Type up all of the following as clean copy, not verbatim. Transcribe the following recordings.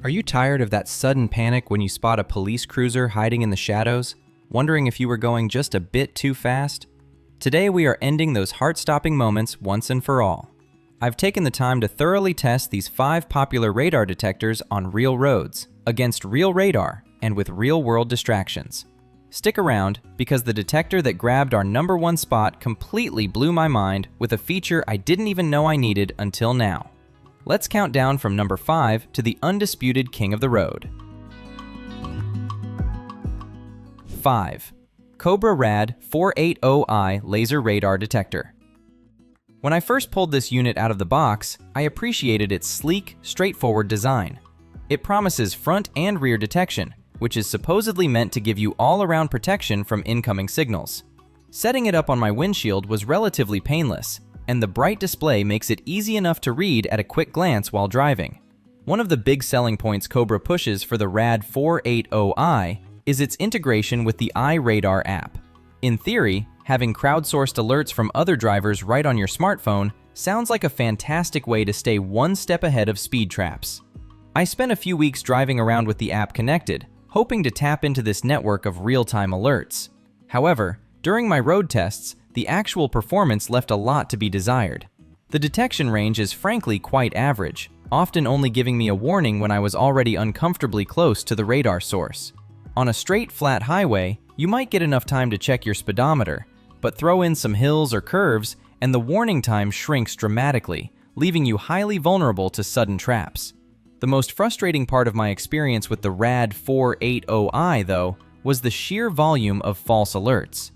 Are you tired of that sudden panic when you spot a police cruiser hiding in the shadows, wondering if you were going just a bit too fast? Today we are ending those heart-stopping moments once and for all. I've taken the time to thoroughly test these 5 popular radar detectors on real roads, against real radar, and with real-world distractions. Stick around, because the detector that grabbed our #1 spot completely blew my mind with a feature I didn't even know I needed until now. Let's count down from number 5 to the undisputed king of the road. 5. Cobra Rad 480i Laser Radar Detector. When I first pulled this unit out of the box, I appreciated its sleek, straightforward design. It promises front and rear detection, which is supposedly meant to give you all-around protection from incoming signals. Setting it up on my windshield was relatively painless, and the bright display makes it easy enough to read at a quick glance while driving. One of the big selling points Cobra pushes for the Rad 480i is its integration with the iRadar app. In theory, having crowdsourced alerts from other drivers right on your smartphone sounds like a fantastic way to stay one step ahead of speed traps. I spent a few weeks driving around with the app connected, hoping to tap into this network of real-time alerts. However, during my road tests, the actual performance left a lot to be desired. The detection range is frankly quite average, often only giving me a warning when I was already uncomfortably close to the radar source. On a straight, flat highway, you might get enough time to check your speedometer, but throw in some hills or curves, and the warning time shrinks dramatically, leaving you highly vulnerable to sudden traps. The most frustrating part of my experience with the Rad 480i, though, was the sheer volume of false alerts.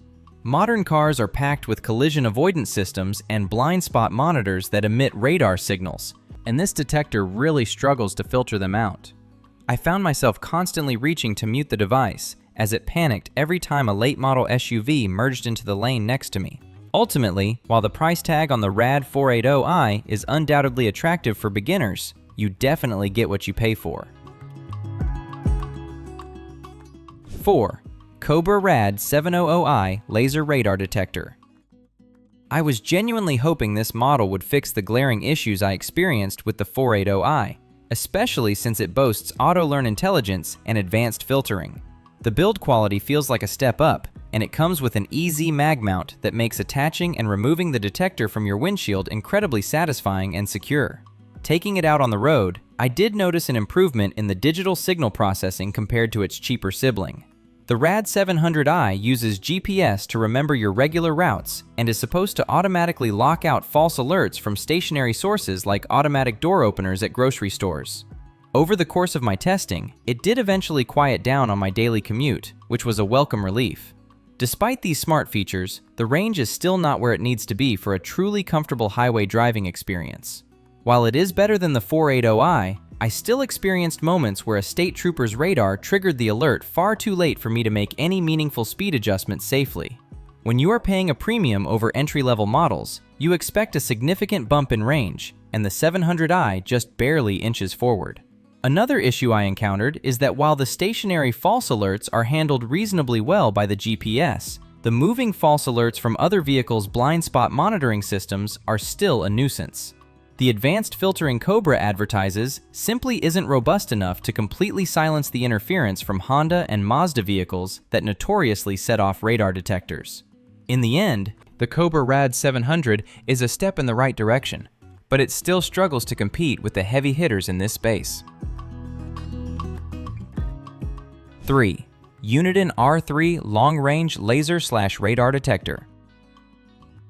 Modern cars are packed with collision avoidance systems and blind spot monitors that emit radar signals, and this detector really struggles to filter them out. I found myself constantly reaching to mute the device, as it panicked every time a late-model SUV merged into the lane next to me. Ultimately, while the price tag on the Rad 480i is undoubtedly attractive for beginners, you definitely get what you pay for. 4. Cobra Rad 700i Laser Radar Detector. I was genuinely hoping this model would fix the glaring issues I experienced with the 480i, especially since it boasts auto-learn intelligence and advanced filtering. The build quality feels like a step up, and it comes with an easy mag mount that makes attaching and removing the detector from your windshield incredibly satisfying and secure. Taking it out on the road, I did notice an improvement in the digital signal processing compared to its cheaper sibling. The Rad 700i uses GPS to remember your regular routes and is supposed to automatically lock out false alerts from stationary sources like automatic door openers at grocery stores. Over the course of my testing, it did eventually quiet down on my daily commute, which was a welcome relief. Despite these smart features, the range is still not where it needs to be for a truly comfortable highway driving experience. While it is better than the 480i, I still experienced moments where a state trooper's radar triggered the alert far too late for me to make any meaningful speed adjustments safely. When you are paying a premium over entry-level models, you expect a significant bump in range, and the 700i just barely inches forward. Another issue I encountered is that while the stationary false alerts are handled reasonably well by the GPS, the moving false alerts from other vehicles' blind spot monitoring systems are still a nuisance. The advanced filtering Cobra advertises simply isn't robust enough to completely silence the interference from Honda and Mazda vehicles that notoriously set off radar detectors. In the end, the Cobra Rad 700 is a step in the right direction, but it still struggles to compete with the heavy hitters in this space. 3. Uniden R3 Long-Range Laser/Radar Detector.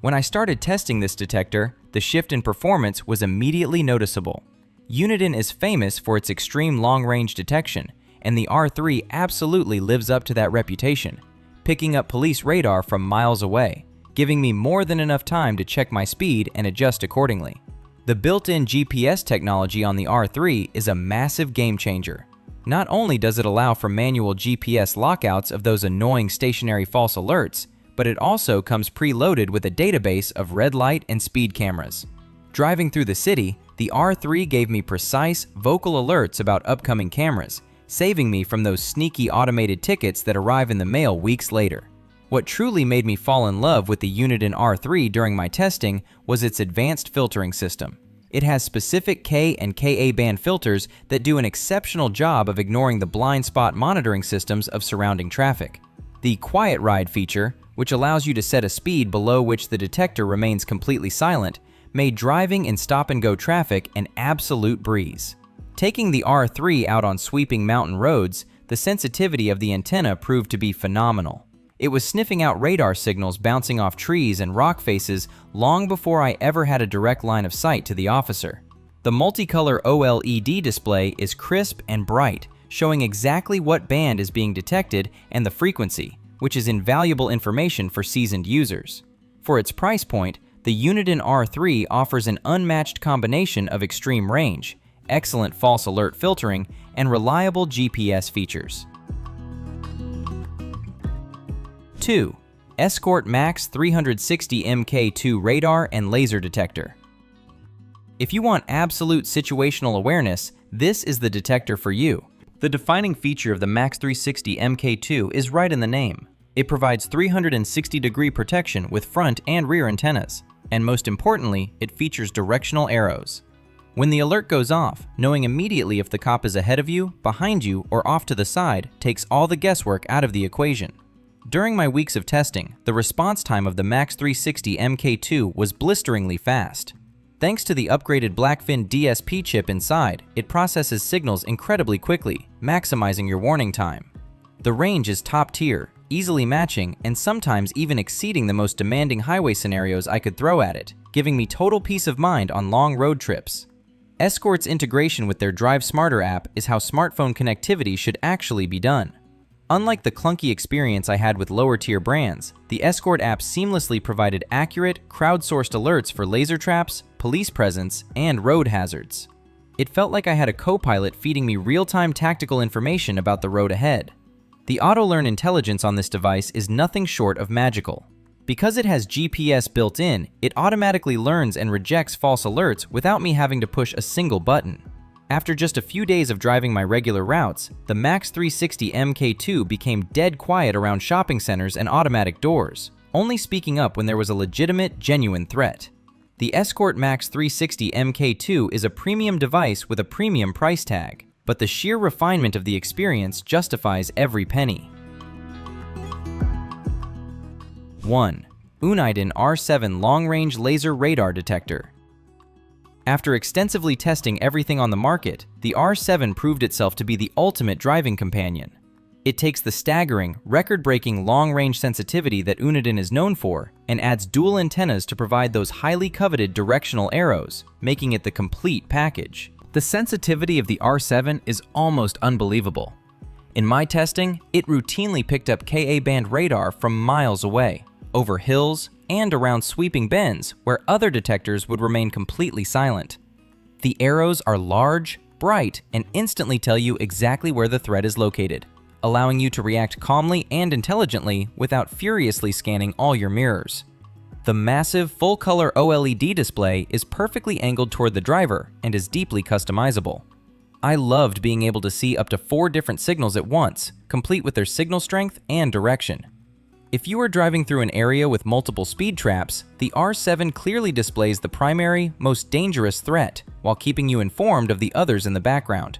When I started testing this detector, the shift in performance was immediately noticeable. Uniden is famous for its extreme long-range detection, and the R3 absolutely lives up to that reputation, picking up police radar from miles away, giving me more than enough time to check my speed and adjust accordingly. The built-in GPS technology on the R3 is a massive game changer. Not only does it allow for manual GPS lockouts of those annoying stationary false alerts, but it also comes preloaded with a database of red light and speed cameras. Driving through the city, the R3 gave me precise, vocal alerts about upcoming cameras, saving me from those sneaky automated tickets that arrive in the mail weeks later. What truly made me fall in love with the Uniden R3 during my testing was its advanced filtering system. It has specific K and Ka band filters that do an exceptional job of ignoring the blind spot monitoring systems of surrounding traffic. The Quiet Ride feature, which allows you to set a speed below which the detector remains completely silent, made driving in stop-and-go traffic an absolute breeze. Taking the R3 out on sweeping mountain roads, the sensitivity of the antenna proved to be phenomenal. It was sniffing out radar signals bouncing off trees and rock faces long before I ever had a direct line of sight to the officer. The multicolor OLED display is crisp and bright, showing exactly what band is being detected and the frequency, which is invaluable information for seasoned users. For its price point, the Uniden R3 offers an unmatched combination of extreme range, excellent false alert filtering, and reliable GPS features. 2. Escort Max 360 MK2 Radar and Laser Detector. If you want absolute situational awareness, this is the detector for you. The defining feature of the Max 360 MK2 is right in the name. It provides 360-degree protection with front and rear antennas, and most importantly, it features directional arrows. When the alert goes off, knowing immediately if the cop is ahead of you, behind you, or off to the side takes all the guesswork out of the equation. During my weeks of testing, the response time of the Max 360 MK2 was blisteringly fast. Thanks to the upgraded Blackfin DSP chip inside, it processes signals incredibly quickly, maximizing your warning time. The range is top tier, easily matching and sometimes even exceeding the most demanding highway scenarios I could throw at it, giving me total peace of mind on long road trips. Escort's integration with their Drive Smarter app is how smartphone connectivity should actually be done. Unlike the clunky experience I had with lower-tier brands, the Escort app seamlessly provided accurate, crowdsourced alerts for laser traps, police presence, and road hazards. It felt like I had a co-pilot feeding me real-time tactical information about the road ahead. The auto-learn intelligence on this device is nothing short of magical. Because it has GPS built in, it automatically learns and rejects false alerts without me having to push a single button. After just a few days of driving my regular routes, the Max 360 MK2 became dead quiet around shopping centers and automatic doors, only speaking up when there was a legitimate, genuine threat. The Escort Max 360 MK2 is a premium device with a premium price tag, but the sheer refinement of the experience justifies every penny. 1. Uniden R7 Long-Range Laser Radar Detector. After extensively testing everything on the market, the R7 proved itself to be the ultimate driving companion. It takes the staggering, record-breaking long-range sensitivity that Uniden is known for and adds dual antennas to provide those highly coveted directional arrows, making it the complete package. The sensitivity of the R7 is almost unbelievable. In my testing, it routinely picked up Ka band radar from miles away, over hills, and around sweeping bends where other detectors would remain completely silent. The arrows are large, bright, and instantly tell you exactly where the threat is located, allowing you to react calmly and intelligently without furiously scanning all your mirrors. The massive full-color OLED display is perfectly angled toward the driver and is deeply customizable. I loved being able to see up to 4 different signals at once, complete with their signal strength and direction. If you are driving through an area with multiple speed traps, the R7 clearly displays the primary, most dangerous threat, while keeping you informed of the others in the background.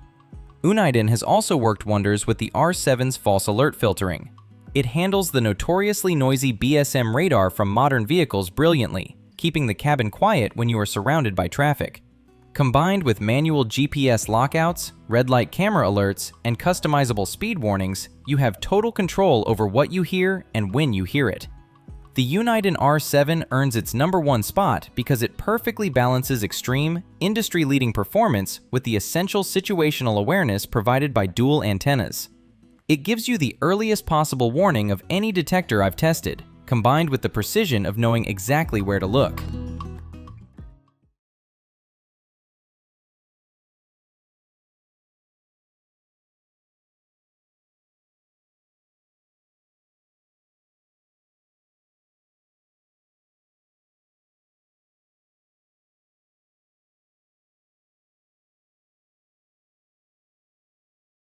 Uniden has also worked wonders with the R7's false alert filtering. It handles the notoriously noisy BSM radar from modern vehicles brilliantly, keeping the cabin quiet when you are surrounded by traffic. Combined with manual GPS lockouts, red light camera alerts, and customizable speed warnings, you have total control over what you hear and when you hear it. The Uniden R7 earns its #1 spot because it perfectly balances extreme, industry-leading performance with the essential situational awareness provided by dual antennas. It gives you the earliest possible warning of any detector I've tested, combined with the precision of knowing exactly where to look.